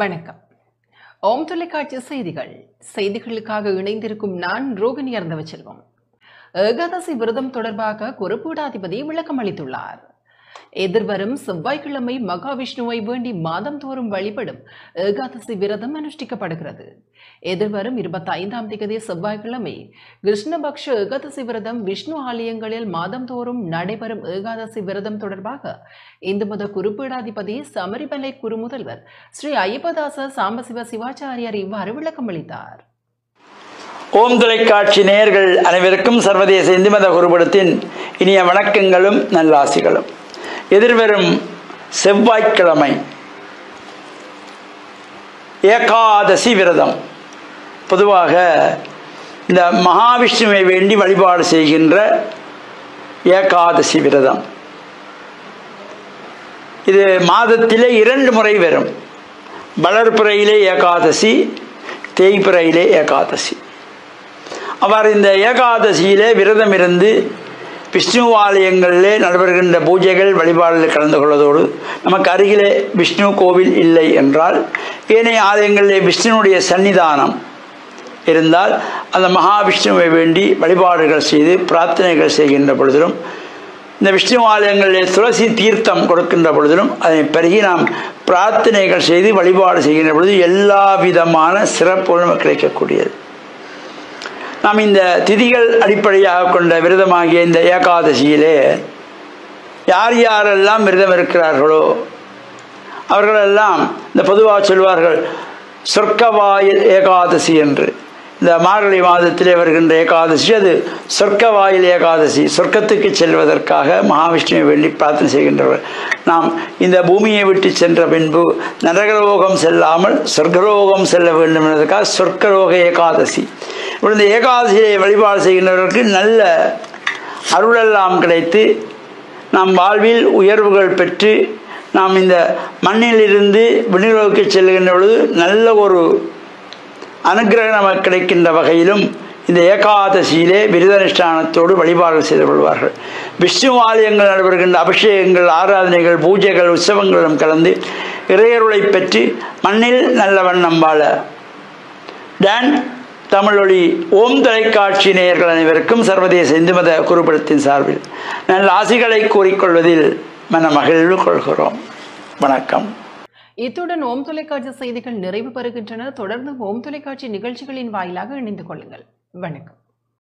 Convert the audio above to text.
வணக்கம். ஓம் தொலைக்காட்சி செய்திகளுக்காக இணைந்திருக்கும் நான் ரோகிணி அருந்தவச்செல்வம். ஏகாதசி விரதம் தொடர்பாக குருபீடாதிபதி விளக்கம் அளித்துள்ளார். எதிர்வரும் செவ்வாய்க்கிழமை மகாவிஷ்ணுவை வேண்டி மாதந்தோறும் வழிபடும் ஏகாதசி விரதம் அனுஷ்டிக்கப்படுகிறது. எதிர்வரும் 25ஆம் தேதி செவ்வாய்க்கிழமை கிருஷ்ணபக்ஷ ஏகாதசி விரதம் விஷ்ணு ஆலயங்களில் மாதந்தோறும் நடைபெறும் ஏகாதசி விரதம் தொடர்பாக இந்து மத குருபீடாதிபதி சமரிமலை குரு முதல்வர் ஸ்ரீ ஐயப்பதாச சாம்பசிவ சிவாச்சாரியார் இவ்வாறு விளக்கம் அளித்தார். ஓம் தொலைக்காட்சி நேயர்கள் அனைவருக்கும் சர்வதேச இந்து மத குருபீடத்தின் இனிய வணக்கங்களும் நல்லாசிகளும். எதிர்வரும் செவ்வாய்க்கிழமை ஏகாதசி விரதம், பொதுவாக இந்த மகாவிஷ்ணுவை வேண்டி வழிபாடு செய்கின்ற ஏகாதசி விரதம், இது மாதத்திலே 2 முறை வரும். வளர்பிறையிலே ஏகாதசி, தேய்பிறையிலே ஏகாதசி. அவர் இந்த ஏகாதசியிலே விரதம் இருந்து விஷ்ணு ஆலயங்களிலே நடைபெறுகின்ற பூஜைகள் வழிபாடுகளில் கலந்து கொள்வதோடு, நமக்கு அருகிலே விஷ்ணு கோவில் இல்லை என்றால் ஏனைய ஆலயங்களிலே விஷ்ணுனுடைய சன்னிதானம் இருந்தால் அந்த மகாவிஷ்ணுவை வேண்டி வழிபாடுகள் செய்து பிரார்த்தனைகள் செய்கின்ற பொழுதிலும், இந்த விஷ்ணு ஆலயங்களிலே துளசி தீர்த்தம் கொடுக்கின்ற பொழுதிலும் அதனை பருகி நாம் பிரார்த்தனைகள் செய்து வழிபாடு செய்கின்ற பொழுது எல்லா விதமான சிறப்புகளும் கிடைக்கக்கூடியது. நாம் இந்த திதிகள் அடிப்படையாக கொண்ட விரதமாகிய இந்த ஏகாதசியிலே யார் யாரெல்லாம் விரதம் இருக்கிறார்களோ அவர்களெல்லாம் இந்த பொதுவாக சொல்வார்கள் சொர்க்கவாயில் ஏகாதசி என்று. இந்த மார்கழி மாதத்திலே வருகின்ற ஏகாதசி அது சொர்க்கவாயில் ஏகாதசி, சொர்க்கத்துக்கு செல்வதற்காக மகாவிஷ்ணுவை வேண்டி பிரார்த்தனை செய்கின்றவர். நாம் இந்த பூமியை விட்டு சென்ற பின்பு நரகலோகம் செல்லாமல் சொர்க்கலோகம் செல்ல வேண்டும் என்பதற்காக சொர்க்கலோக ஏகாதசி. இந்த ஏகாதசியை வழிபாடு செய்கின்றவர்களுக்கு நல்ல அருளெல்லாம் கிடைத்து நாம் வாழ்வில் உயர்வுகள் பெற்று நாம் இந்த மண்ணிலிருந்து விண்ணுலகுக்கு செல்கின்ற பொழுது நல்ல ஒரு அனுகிரகம் நமக்கு கிடைக்கின்ற வகையிலும் இந்த ஏகாதசியிலே விரதனுஷ்டானத்தோடு வழிபாடு செய்து கொள்வார்கள். விஷ்ணு ஆலயங்கள் நடைபெறுகின்ற அபிஷேகங்கள், ஆராதனைகள், பூஜைகள், உற்சவங்களும் கலந்து இறையருளை பெற்று மண்ணில் நல்ல வண்ணம் வாழ டான் தமிழொலி ஓம் தொலைக்காட்சி நேயர்கள் அனைவருக்கும் சர்வதேச இந்து மத குருபீடத்தின் சார்பில் நல்ல ஆசிகளை கூறிக்கொள்வதில் மன மகிழ்வு கொள்கிறோம். வணக்கம். இத்துடன் ஓம் தொலைக்காட்சி செய்திகள் நிறைவு பெறுகின்றன. தொடர்ந்து ஓம் தொலைக்காட்சி நிகழ்ச்சிகளின் வாயிலாக இணைந்து கொள்ளுங்கள். வணக்கம்.